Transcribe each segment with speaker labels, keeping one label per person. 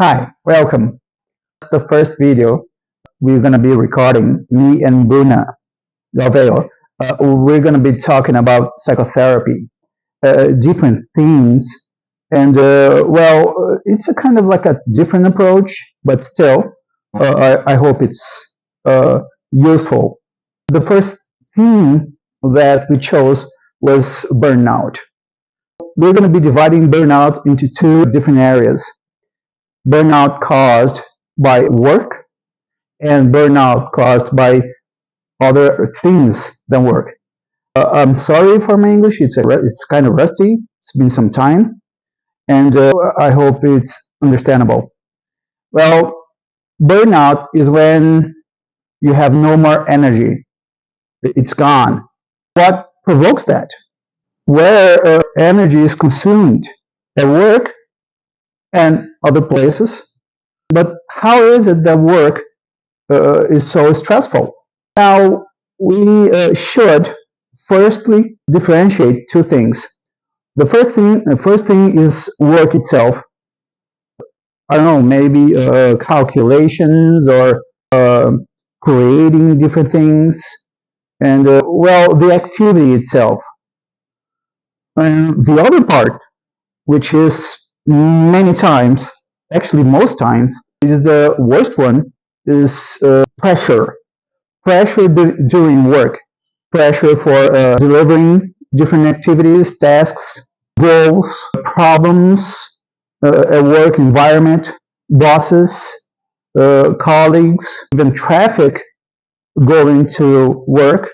Speaker 1: Hi, welcome. It's the first video we're going to be recording, me and Bayard Galvão. We're going to be talking about psychotherapy, different themes, and it's a kind of like a different approach, but still, I hope it's useful. The first theme that we chose was burnout. We're going to be dividing burnout into two different areas. Burnout caused by work and burnout caused by other things than work. I'm sorry for my English, it's kind of rusty, it's been some time, and I hope it's understandable. Well, burnout is when you have no more energy, it's gone. What provokes that? Where energy is consumed at work and other places. But how is it that work is so stressful? Now, we should firstly differentiate two things. The first thing is work itself. I don't know, maybe calculations or creating different things, and the activity itself. And the other part, which is many times, actually most times, is the worst one, is pressure. Pressure during work. Pressure for delivering different activities, tasks, goals, problems, a work environment, bosses, colleagues, even traffic going to work.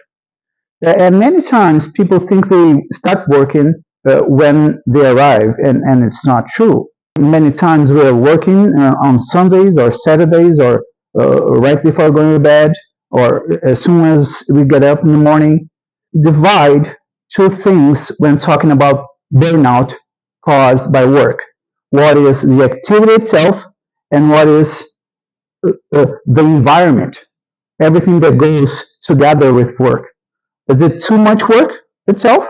Speaker 1: And many times people think they start working when they arrive, and it's not true. Many times we are working on Sundays or Saturdays or right before going to bed or as soon as we get up in the morning. Divide two things when talking about burnout caused by work. What is the activity itself and what is the environment, everything that goes together with work. Is it too much work itself,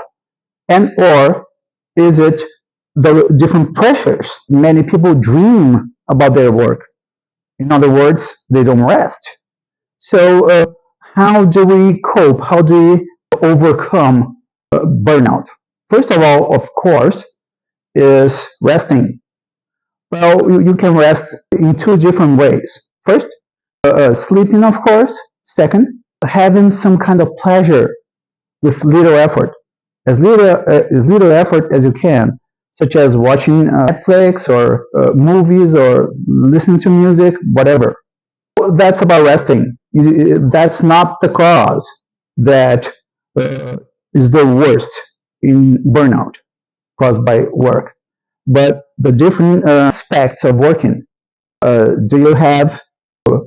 Speaker 1: and or is it the different pressures? Many people dream about their work. In other words, they don't rest. So how do we cope? How do we overcome burnout? First of all, of course, is resting. Well, you can rest in two different ways. First, sleeping, of course. Second, having some kind of pleasure with little effort, as little effort as you can, such as watching Netflix or movies or listening to music, whatever. That's about resting. That's not the cause that is the worst in burnout caused by work, but the different aspects of working. Do you have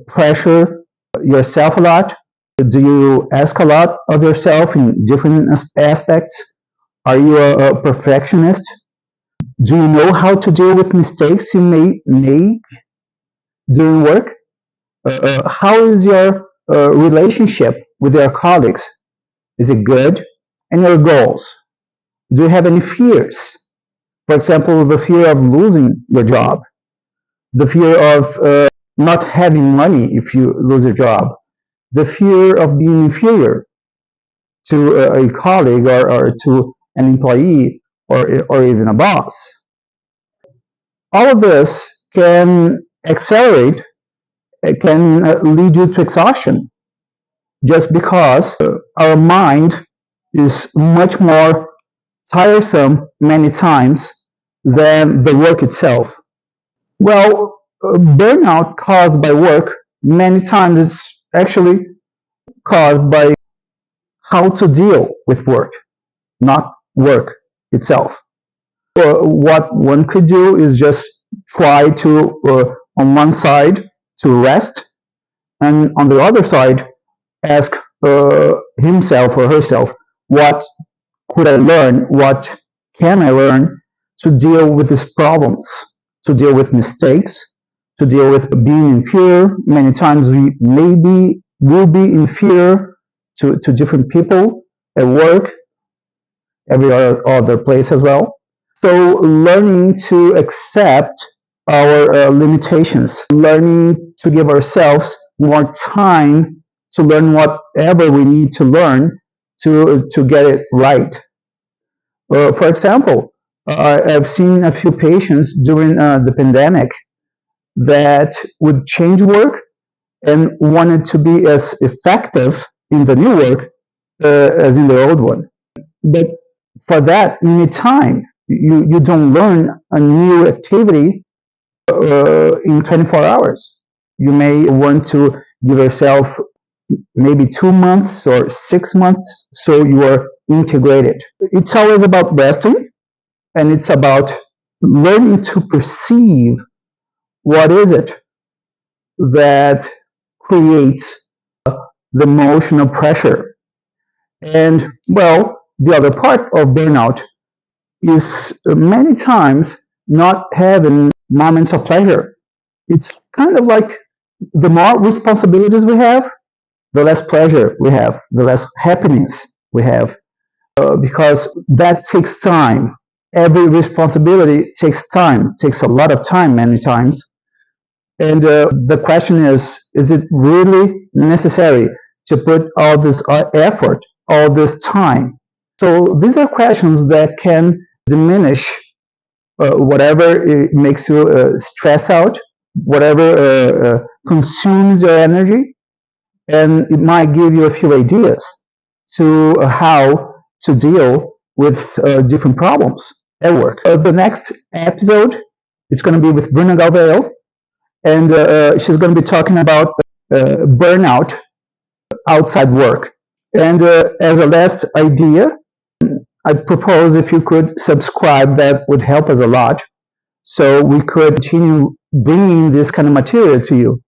Speaker 1: pressure yourself a lot? Do you ask a lot of yourself in different aspects? Are you a perfectionist? Do you know how to deal with mistakes you may make during work? How is your relationship with your colleagues? Is it good? And your goals? Do you have any fears? For example, the fear of losing your job, the fear of not having money if you lose your job, the fear of being inferior to a colleague or to an employee or even a boss. All of this can accelerate, it can lead you to exhaustion, just because our mind is much more tiresome many times than the work itself. Well, burnout caused by work many times is actually caused by how to deal with work, not work itself. What one could do is just try to, on one side, to rest, and on the other side, ask himself or herself, what could I learn? What can I learn to deal with these problems, to deal with mistakes, to deal with being inferior? Many times we will be inferior to different people at work, every other place as well. So learning to accept our limitations, learning to give ourselves more time to learn whatever we need to learn to get it right. For example, I've seen a few patients during the pandemic that would change work and wanted to be as effective in the new work as in the old one. But for that, you need time. You don't learn a new activity in 24 hours. You may want to give yourself maybe 2 months or 6 months so you are integrated. It's always about resting, and it's about learning to perceive what is it that creates the emotional pressure. And well, the other part of burnout is many times not having moments of pleasure. It's kind of like the more responsibilities we have, the less pleasure we have, the less happiness we have, because that takes time. Every responsibility takes time, takes a lot of time many times. And the question is it really necessary to put all this effort, all this time? So these are questions that can diminish whatever it makes you stress out, whatever consumes your energy, and it might give you a few ideas to how to deal with different problems at work. The next episode is going to be with Bruna Galvão, and she's going to be talking about burnout outside work. And as a last idea, I propose if you could subscribe, that would help us a lot, so we could continue bringing this kind of material to you.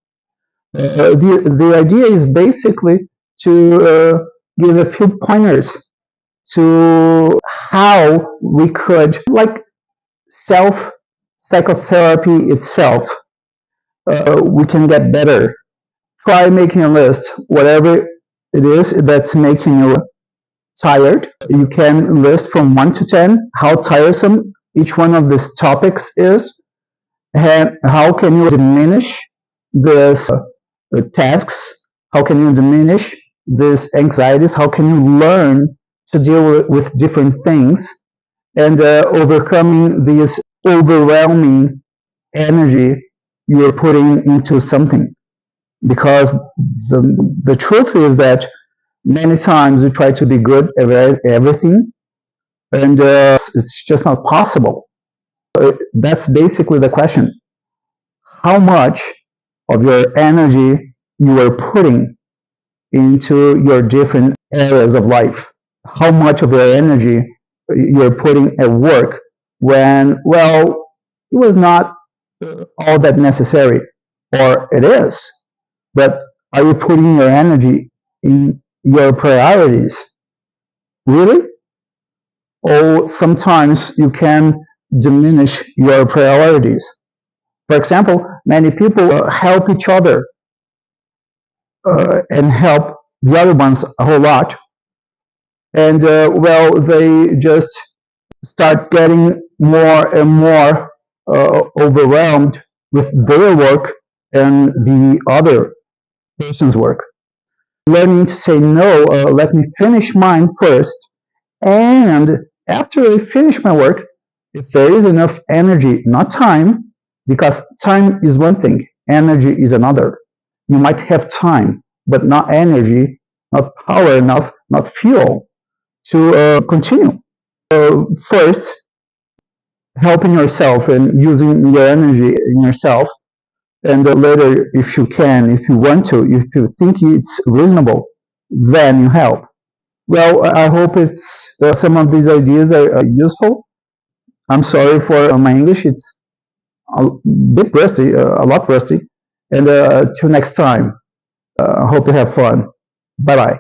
Speaker 1: The idea is basically to give a few pointers to how we could, like psychotherapy itself, we can get better. Try making a list, whatever it is that's making you tired. You can list from 1 to 10 how tiresome each one of these topics is, and how can you diminish these tasks, how can you diminish these anxieties, how can you learn to deal with different things, and overcoming this overwhelming energy you're putting into something. Because the truth is that many times we try to be good at everything, and it's just not possible. That's basically the question. How much of your energy you are putting into your different areas of life? How much of your energy you're putting at work when, well, it was not all that necessary, or it is, but are you putting your energy in your priorities? Really? Or sometimes you can diminish your priorities. For example, many people help each other and help the other ones a whole lot. And well, they just start getting more and more overwhelmed with their work and the other person's work. Learning to say no, let me finish mine first, and after I finish my work, if there is enough energy, not time, because time is one thing, energy is another. You might have time, but not energy, not power enough, not fuel to continue. First, helping yourself and using your energy in yourself, and later, if you can, if you want to, if you think it's reasonable, then you help. Well, I hope some of these ideas are useful. I'm sorry for my English, it's a bit rusty, a lot rusty. And till next time, I hope you have fun. Bye-bye.